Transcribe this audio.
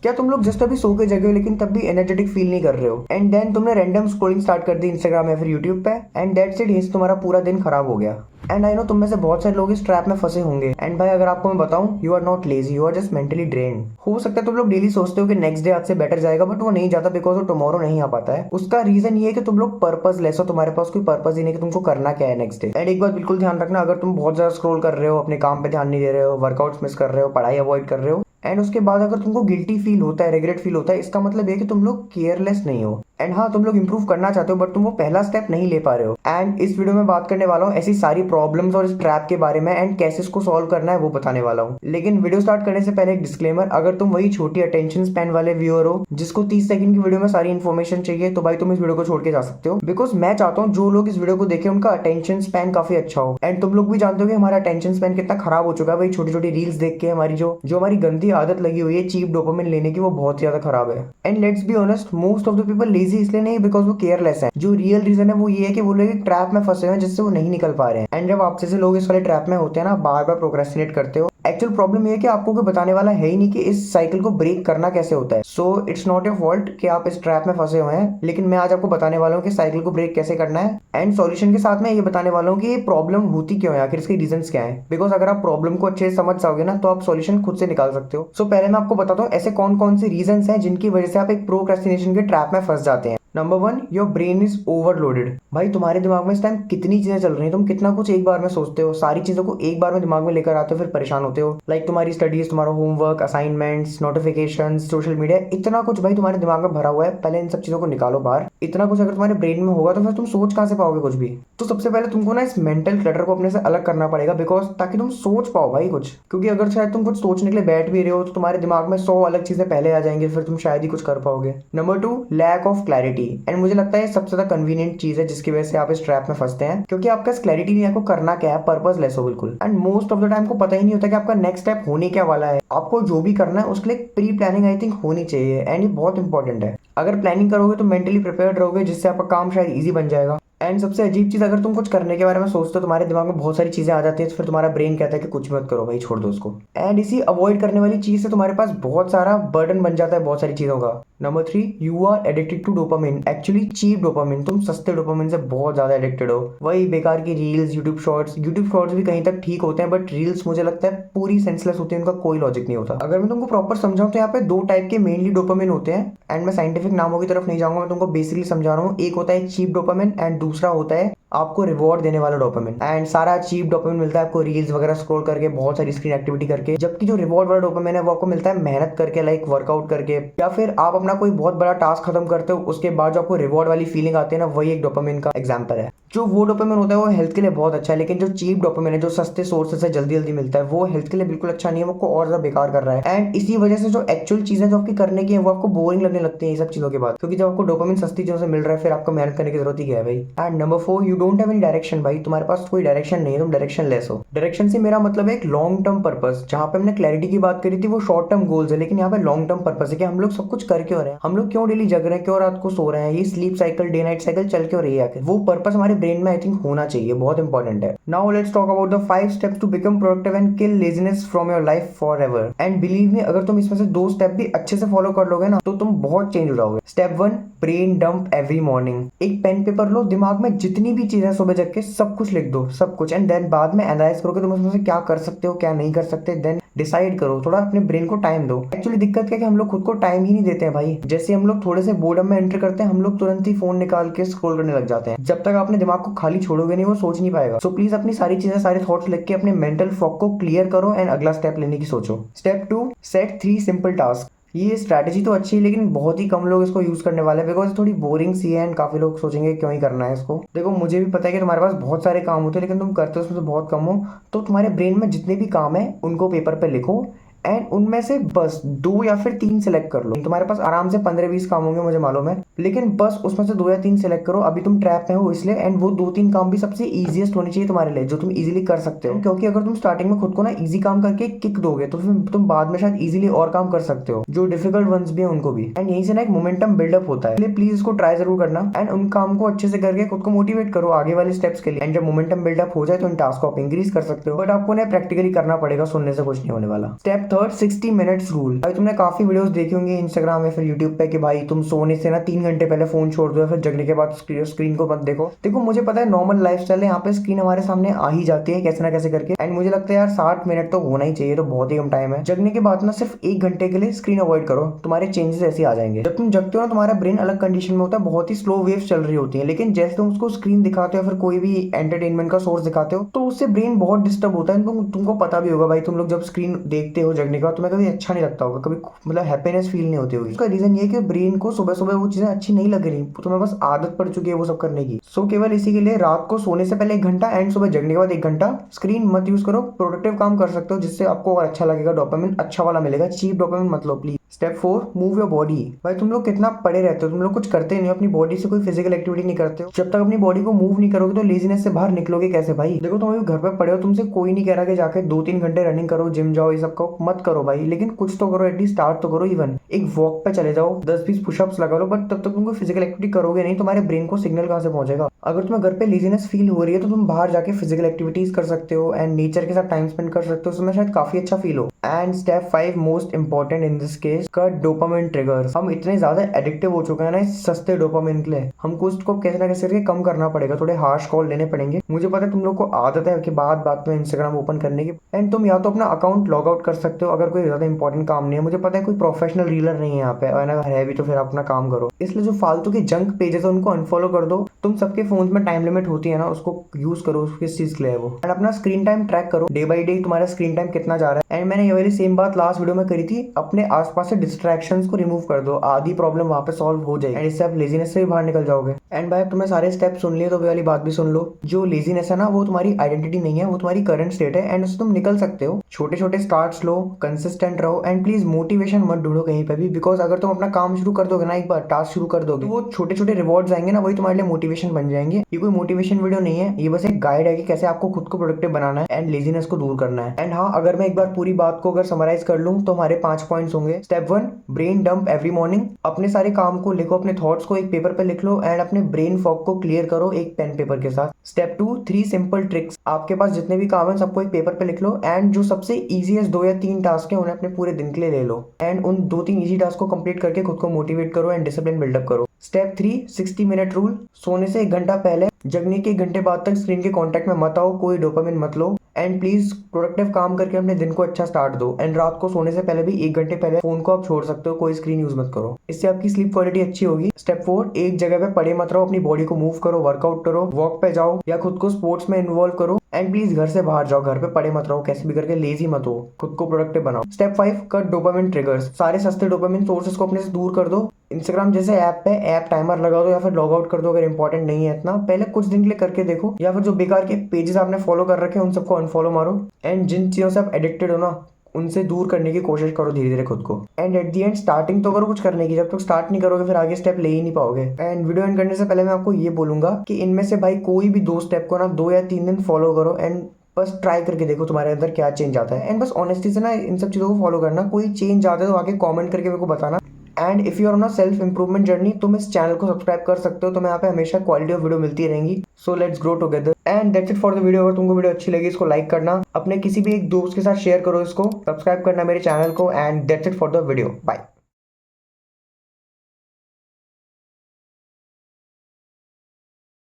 क्या तुम लोग जस्ट अभी सो के जगे हो लेकिन तब भी एनर्जेटिक फील नहीं कर रहे हो, एंड देन तुमने रैंडम स्क्रॉलिंग स्टार्ट कर दी इंस्टाग्राम या फिर यूट्यूब पे, एंड दैट्स इट, यहीं तुम्हारा पूरा दिन खराब हो गया। एंड आई नो तुम में से बहुत सारे लोग इस ट्रैप में फंसे होंगे। एंड भाई अगर आपको मैं बताऊं, you are not lazy, you are just mentally drain. हो सकता है तुम लोग डेली सोचते हो कि नेक्स्ट डे आज से बेटर जाएगा, बट वो नहीं जाता बिकॉज वो टुमारो नहीं आ पाता है। उसका रीजन ये है कि तुम लोग पर्पस लेस हो, तुम्हारे पास कोई पर्पस ही नहीं कि तुमको करना क्या है नेक्स्ट डे। एंड एक बात बिल्कुल ध्यान रखना, अगर तुम बहुत ज्यादा स्क्रॉल कर रहे हो, अपने काम पे ध्यान नहीं दे रहे हो, वर्कआउट्स मिस कर रहे हो, पढ़ाई अवॉइड कर रहे हो, एंड उसके बाद अगर तुमको गिल्टी फील होता है, रिग्रेट फील होता है, इसका मतलब ये कि तुम लोग केयरलेस नहीं हो। एंड हाँ, तुम लोग इंप्रूव करना चाहते हो बट तुम वो पहला स्टेप नहीं ले पा रहे हो। एंड इस वीडियो में बात करने वाला हूँ ऐसी सारी प्रॉब्लम्स और इस ट्रैप के बारे में, एंड कैसे इसको सॉल्व करना है वो बताने वाला हूँ। लेकिन वीडियो स्टार्ट करने से पहले एक डिस्क्लेमर, अगर तुम वही छोटी अटेंशन स्पैन वाले व्यूअर हो जिसको 30 सेकंड की वीडियो में सारी इन्फॉर्मेशन चाहिए, तो भाई तुम इस वीडियो को छोड़ के जा सकते हो। बिकॉज मैं चाहता हूँ जो लोग इस वीडियो को देखें उनका अटेंशन स्पैन काफी अच्छा हो। एंड तुम लोग भी जानते हो कि हमारा अटेंशन स्पैन कितना खराब हो चुका है भाई, छोटी छोटी रील्स देख के हमारी जो हमारी गंदी आदत लगी हुई है चीप डोपामिन लेने की, वो बहुत ज्यादा खराब है। And let's be honest, most of the people lazy इसलिए नहीं बिकॉज वो केयरलेस है। जो रियल रीजन है वो ये है कि वो लोग एक ट्रैप में फंसे हुए हैं जिससे वो नहीं निकल पा रहे हैं। एंड जब आप जैसे लोग इस वाले ट्रैप में होते हैं ना, बार बार प्रोक्रेस्टिनेट करते हो, एक्चुअल प्रॉब्लम ये है कि आपको कोई बताने वाला है ही नहीं कि इस साइकिल को ब्रेक करना कैसे होता है। So it's not your fault कि आप इस ट्रैप में फंसे हुए हैं, लेकिन मैं आज आपको बताने वाला हूँ कि साइकिल को ब्रेक कैसे करना है। एंड सॉल्यूशन के साथ मैं ये बताने वाला हूँ कि ये प्रॉब्लम होती क्यों है, आखिर इसके रीजंस क्या है। बिकॉज अगर आप प्रॉब्लम को अच्छे से समझ जाओगे ना, तो आप सॉल्यूशन खुद से निकाल सकते हो। सो पहले मैं आपको बताता हूँ ऐसे कौन कौन से रीजंस हैं जिनकी वजह से आप एक प्रोक्रेस्टिनेशन के ट्रैप में फंस जाते हैं। Number 1, your brain is overloaded. भाई तुम्हारे दिमाग में इस टाइम कितनी चीजें चल रही हैं, तुम कितना कुछ एक बार में सोचते हो, सारी चीजों को एक बार में दिमाग में लेकर आते हो, फिर परेशान होते हो। लाइक तुम्हारी स्टडीज, तुम्हारा homework, assignments, notification, social media, इतना कुछ भाई तुम्हारे दिमाग में भरा हुआ है। पहले इन सब चीजों को निकालो बाहर। इतना कुछ अगर तुम्हारे ब्रेन में होगा तो फिर तुम सोच कहां से पाओगे कुछ भी। तो सबसे पहले तुमको ना इस मेंटल क्लटर को अपने से अलग करना पड़ेगा, बिकॉज ताकि तुम सोच पाओ भाई कुछ। क्योंकि अगर शायद तुम कुछ सोचने के लिए बैठ भी रहे हो तो तुम्हारे दिमाग में 100 अलग चीजें पहले आ जाएंगी, फिर तुम शायद ही कुछ कर पाओगे। Number 2, lack of clarity. And मुझे लगता है ये सबसे ज्यादा कन्वीनियंट चीज है जिसकी वजह से आप इस ट्रैप में फंसते हैं, क्योंकि आपका क्लैरिटी नहीं है आपको करना क्या है, पर्पस लेस हो बिल्कुल। And most of the time को पता ही नहीं होता कि आपका नेक्स्ट स्टेप होने क्या वाला है। आपको जो भी करना है उसके लिए प्री प्लानिंग आई थिंक होनी चाहिए, एंड ये बहुत इंपॉर्टेंट है। अगर प्लानिंग करोगे तो मेंटली प्रिपेयर्ड रहोगे, जिससे आपका काम शायद इजी बन जाएगा। एंड सबसे अजीब चीज, अगर तुम कुछ करने के बारे में सोचते हो, तुम्हारे दिमाग में बहुत सारी चीजें आ जाती है, तो फिर तुम्हारा ब्रेन कहता है कि कुछ मत करो भाई, छोड़ दो उसको। एंड इसी अवॉइड करने वाली चीज से तुम्हारे पास बहुत सारा बर्डन बन जाता है बहुत सारी चीजों का। Number 3, you are addicted to dopamine, actually cheap dopamine. तुम सस्ते डोपामिन से बहुत ज्यादा एडिक्टेड हो। वही बेकार की रील्स, यूट्यूब शॉर्ट्स भी कहीं तक ठीक होते हैं, बट रील्स मुझे लगता है पूरी सेंसलेस होती है, उनका कोई लॉजिक नहीं होता। अगर मैं तुमको प्रॉपर समझाऊं तो यहाँ पे 2 टाइप के मेनली डोपामिन होते हैं, एंड मैं साइंटिफिक नामों की तरफ नहीं जाऊंगा, मैं तुमको बेसिकली समझा रहा हूँ। एक होता है चीप डोपामिन एंड दूसरा होता है आपको रिवॉर्ड देने वाला डोपामिन। एंड सारा चीप डोपामिन मिलता है आपको रील्स वगैरह स्क्रॉल करके, बहुत सारी स्क्रीन एक्टिविटी करके, जबकि जो रिवॉर्ड वाला डोपामिन है वो आपको मिलता है मेहनत करके, लाइक वर्कआउट करके, या फिर आप अपना कोई बहुत बड़ा टास्क खत्म करते हो उसके बाद जो आपको रिवॉर्ड वाली फीलिंग आती है ना, वही एक डोपामिन का एग्जांपल है। जो वो डोपामिन होता है वो हेल्थ के लिए बहुत अच्छा है, लेकिन जो चीप डोपामिन है जो सस्ते सोर्स से जल्दी जल्दी मिलता है, वो हेल्थ के लिए बिल्कुल अच्छा नहीं है, वो आपको और ज्यादा बेकार कर रहा है। एंड इसी वजह से जो एक्चुअल चीजें जो आपकी करने की है वो आपको बोरिंग लगने लगती है ये सब चीजों के बाद, क्योंकि जब आपको डोपामिन सस्ती चीजों से मिल रहा है फिर आपको मेहनत करने की जरूरत ही क्या है भाई। And number 4, you don't have any direction. भाई तुम्हारे पास कोई डायरेक्शन नहीं है, तुम डायरेक्शन लेस हो। डायरेक्शन से मेरा मतलब है एक लॉन्ग टर्म पर्पस। जहां पे हमने क्लैरिटी की बात करी थी वो शॉर्ट टर्म गोल्स है, लेकिन यहाँ पे लॉन्ग टर्म पर्पस है कि हम लोग सब कुछ कर क्यों रहे हैं, हम लोग क्यों डेली जग रहे हैं, क्यों रात को सो रहे हैं, ये sleep cycle, day night cycle चल क्यों रही है, आखिर वो पर्पस हमारे ब्रेन में आई थिंक होना चाहिए, बहुत इंपॉर्टेंट है। Now let's talk about the 5 steps to become productive and kill laziness from your life forever. And believe me, अगर तुम इसमें से 2 स्टेप भी अच्छे से फॉलो कर लोगे ना, तो तुम बहुत चेंज हो जाओगे। Step 1, brain dump every morning. एक पेन पेपर लो, दिमाग में जितनी भी चीजें सुबह जग के सब कुछ लिख दो, सब कुछ। एंड देन बाद में एनालाइज करो कि तुम उसमें से क्या कर सकते हो, क्या नहीं कर सकते, देन डिसाइड करो। थोड़ा अपने ब्रेन को टाइम दो। एक्चुअली दिक्कत क्या है कि हम लोग खुद को टाइम ही नहीं देते हैं भाई। जैसे हम लोग थोड़े से बोर्डम में एंटर करते हैं, हम लोग तुरंत ही फोन निकाल के स्क्रॉल करने लग जाते हैं। जब तक आपने दिमाग को खाली छोड़ोगे नहीं वो सोच नहीं पाएगा। सो प्लीज अपनी सारी चीजें, सारे थॉट्स लिख के अपने मेंटल फॉग को क्लियर करो एंड अगला स्टेप लेने की सोचो। Step 2, set 3 simple task. ये स्ट्रैटेजी तो अच्छी है लेकिन बहुत ही कम लोग इसको यूज करने वाले हैं, बिकॉज थोड़ी बोरिंग सी है एंड काफी लोग सोचेंगे क्यों ही करना है इसको। देखो मुझे भी पता है कि तुम्हारे पास बहुत सारे काम होते हैं लेकिन तुम करते हो उसमें से बहुत कम हो। तो तुम्हारे ब्रेन में जितने भी काम है उनको पेपर पे लिखो एंड उनमें से बस 2 या फिर 3 सिलेक्ट कर लो। तुम्हारे पास आराम से 15-20 काम होंगे मुझे मालूम है, लेकिन बस उसमें से 2 या 3 सिलेक्ट करो। अभी तुम ट्रैप में हो इसलिए, एंड वो 2-3 काम भी सबसे इजीएस्ट होनी चाहिए तुम्हारे लिए, जो तुम इजीली कर सकते हो। क्योंकि अगर तुम स्टार्टिंग में खुद को ना इजी काम करके किक दोगे तो फिर तुम बाद में शायद इजीली और काम कर सकते हो, जो डिफिकल्ट वंस भी है उनको भी। एंड यहीं से ना एक मोमेंटम बिल्डअप होता है, इसलिए प्लीज इसको ट्राई जरूर करना एंड उन काम को अच्छे से करके खुद को मोटिवेट करो आगे वाले स्टेप्स के लिए। एंड जब मोमेंटम बिल्डअप हो जाए तो इन टास्क को आप इंक्रीज कर सकते हो, बट आपको ना प्रैक्टिकली करना पड़ेगा, सुनने से कुछ नहीं होने वाला। Step third 60 minutes rule. भाई तुमने काफी वीडियोस देखी होंगी इंस्टाग्राम या फिर यूट्यूब पे कि भाई तुम सोने से ना 3 घंटे पहले फोन छोड़ दो या फिर जगने के बाद स्क्रीन को मत देखो। देखो मुझे पता है नॉर्मल लाइफस्टाइल है, यहाँ पे स्क्रीन हमारे सामने आ ही जाती है कैसे ना कैसे करके, एंड मुझे लगता है यार 60 मिनट तो होना ही चाहिए, तो बहुत ही कम टाइम है। जगने के बाद ना सिर्फ 1 घंटे के लिए स्क्रीन अवॉइड करो, तुम्हारे चेंजेस ऐसे आ जाएंगे। जब तुम जगते हो ना तुम्हारा ब्रेन अलग कंडीशन में होता है, बहुत ही स्लो वेव्स चल रही होती है, लेकिन जैसे तुम उसको स्क्रीन दिखाते हो या फिर कोई भी एंटरटेनमेंट का सोर्स दिखाते हो तो उससे ब्रेन बहुत डिस्टर्ब होता है। तुमको पता भी होगा भाई, तुम लोग जब स्क्रीन देखते हो जगने के बाद तुम्हें कभी अच्छा नहीं लगता होगा, कभी मतलब हैप्पीनेस फील नहीं होती होगी। उसका रीजन ये है कि ब्रेन को सुबह सुबह वो चीजें अच्छी नहीं लग रही, तुम्हें बस आदत पड़ चुकी है वो सब करने की। सो केवल इसी के लिए रात को सोने से पहले 1 घंटा एंड सुबह जगने के बाद 1 घंटा स्क्रीन मत यूज करो। प्रोडक्टिव काम कर सकते हो जिससे आपको और अच्छा लगेगा, डोपामिन अच्छा वाला मिलेगा, चीप डोपामिन मत लो please. Step 4, move your body. भाई तुम लोग कितना पड़े रहते हो, तुम लोग कुछ करते नहीं हो, अपनी बॉडी से कोई फिजिकल एक्टिविटी नहीं करते हो। जब तक अपनी बॉडी को मूव नहीं करोगे तो लेजीनेस से बाहर निकलोगे कैसे भाई। देखो तुम अभी घर पे पड़े हो, तुमसे कोई नहीं कह रहा कि जाके 2-3 घंटे रनिंग करो, जिम जाओ, ये सब को मत करो भाई, लेकिन कुछ तो करो, एटलीस्ट स्टार्ट तो करो। इवन एक वॉक पे चले जाओ, 10-20 पुशअप्स लगा लो, बट तब तक तुम कोई फिजिकल एक्टिविटी करोगे नहीं, तुम्हारे ब्रेन को सिग्नल कहाँ से पहुंचेगा। अगर तुम्हें घर पे लेजीनेस फील हो रही है तो तुम बाहर जाके फिजिकल एक्टिविटीज कर सकते हो एंड नेचर के साथ टाइम स्पेंड कर सकते हो, उसमें शायद काफी अच्छा फील हो। And step 5 most important in this case, cut dopamine triggers. हम इतने ज्यादा एडिक्टिव हो चुके हैं ना इस सस्ते डोपामिन के लिए, हमको उसको कैसे ना कैसे करके कम करना पड़ेगा, थोड़े हार्श कॉल लेने पड़ेंगे। मुझे पता है तुम लोग को आदत है कि बात बात में इंस्टाग्राम ओपन करने की, एंड तुम या तो अपना अकाउंट लॉग आउट कर सकते हो अगर कोई ज्यादा इंपॉर्टेंट काम नहीं है। मुझे पता है कोई प्रोफेशनल रीलर नहीं है यहाँ पे, और अगर है भी तो फिर अपना काम करो। इसलिए जो फालतू के जंक पेजेस है उनको अनफॉलो कर दो। तुम सबके फोन में टाइम लिमिट होती है ना, उसको यूज करो, किस चीज के लिए है वो। एंड अपना स्क्रीन टाइम ट्रैक करो, डे बाई डे तुम्हारा स्क्रीन टाइम कितना जा रहा है। एंड मैंने ये वाली सेम बात लास्ट वीडियो में करी थी, अपने आसपास से डिस्ट्रैक्शंस को रिमूव कर दो, आधी प्रॉब्लम वहां पे सॉल्व हो जाएगी, एंड इससे आप लेजीनेस से भी बाहर निकल जाओगे। एंड भाई तुम्हें सारे स्टेप सुन लिए तो वे वाली बात भी सुन लो, जो लेजीनेस है ना वो तुम्हारी आइडेंटिटी नहीं है, वो तुम्हारी करंट स्टेट है, एंड उससे तुम निकल सकते हो। छोटे छोटे स्टार्ट्स लो, कंसिस्टेंट रहो, एंड प्लीज मोटिवेशन मत ढूंढो कहीं पे भी, बिकॉज अगर तुम अपना काम शुरू कर दोगे ना, एक बार टास्क शुरू कर दोगे, तो वो छोटे छोटे रिवॉर्ड्स आएंगे ना, वही तुम्हारे लिए मोटिवेशन बन जाएंगे। ये कोई मोटिवेशन वीडियो नहीं है, ये बस एक गाइड है कि कैसे आपको खुद को प्रोडक्टिव बनाना है एंड लेजीनेस को दूर करना है। एंड हाँ, अगर मैं एक बार पूरी बात को अगर समराइज कर लूं तो हमारे 5 पॉइंट्स होंगे। Step 1, brain dump every morning. अपने सारे काम को लिखो, अपने थॉट्स को एक पेपर पे लिख लो एंड अपने ब्रेन फॉग को क्लियर करो एक पेन पेपर के साथ। Step 2, 3 simple tricks. आपके पास जितने भी काम है सबको एक पेपर पे लिख लो, एंड जो सबसे इजीएस्ट 2 या 3 टास्क है उन्हें अपने पूरे दिन के लिए ले लो, एंड उन 2-3 इजी टास्क को कंप्लीट करके खुद को मोटिवेट करो एंड डिसिप्लिन बिल्डअप करो। Step 3, 60 minute rule. सोने से 1 घंटा पहले, जगने के 1 घंटे बाद तक स्क्रीन के कांटेक्ट में मत आओ, कोई डोपामिन मत लो, एंड प्लीज प्रोडक्टिव काम करके अपने दिन को अच्छा स्टार्ट दो। एंड रात को सोने से पहले भी 1 घंटे पहले फोन को आप छोड़ सकते हो, कोई स्क्रीन यूज मत करो, इससे आपकी स्लीप क्वालिटी अच्छी होगी। स्टेप 4, एक जगह पे पड़े मत रहो, अपनी बॉडी को मूव करो, वर्कआउट करो, वॉक पे जाओ या खुद को स्पोर्ट्स में इन्वॉल्व करो, एंड प्लीज घर से बाहर जाओ, घर पे पड़े मत रहो, कैसे भी करके लेजी मत हो, खुद को प्रोडक्टिव बनाओ। Step 5, cut dopamine triggers. सारे सस्ते डोपामिन सोर्सेस को अपने से दूर कर दो। इंस्टाग्राम जैसे ऐप पे ऐप टाइमर लगा दो या फिर लॉग आउट कर दो अगर इंपॉर्टेंट नहीं है इतना, पहले कुछ दिन के लिए करके देखो, या फिर जो बेकार के पेजेस आपने फॉलो कर रखे हैं उन सबको अनफॉलो मारो, एंड जिन चीजों से आप एडिक्टेड हो ना उनसे दूर करने की कोशिश करो धीरे धीरे खुद को। And at the and starting तो करो कुछ करने की, जब तक स्टार्ट नहीं करोगे फिर आगे स्टेप ले ही नहीं पाओगे। एंड वीडियो एंड करने से पहले मैं आपको ये बोलूंगा कि इनमें से भाई कोई भी 2 स्टेप को ना 2 या 3 दिन फॉलो करो, एंड बस ट्राई करके देखो तुम्हारे अंदर क्या चेंज आता है, एंड बस ऑनेस्टी से ना इन सब चीजों को फॉलो करना। कोई चेंज आता है तो आगे कमेंट करके मेरे को बताना। And if you are on a self improvement journey, तुम इस चैनल को सब्सक्राइब कर सकते हो, तो मैं यहाँ पे हमेशा क्वालिटी ऑफ वीडियो मिलती रहेंगी। So let's grow together, and that's it for the video. अगर तुमको वीडियो अच्छी लगी इसको लाइक करना, अपने किसी भी एक दोस्त के साथ शेयर करो, इसको सब्सक्राइब करना मेरे चैनल को, and that's it for the video. Bye.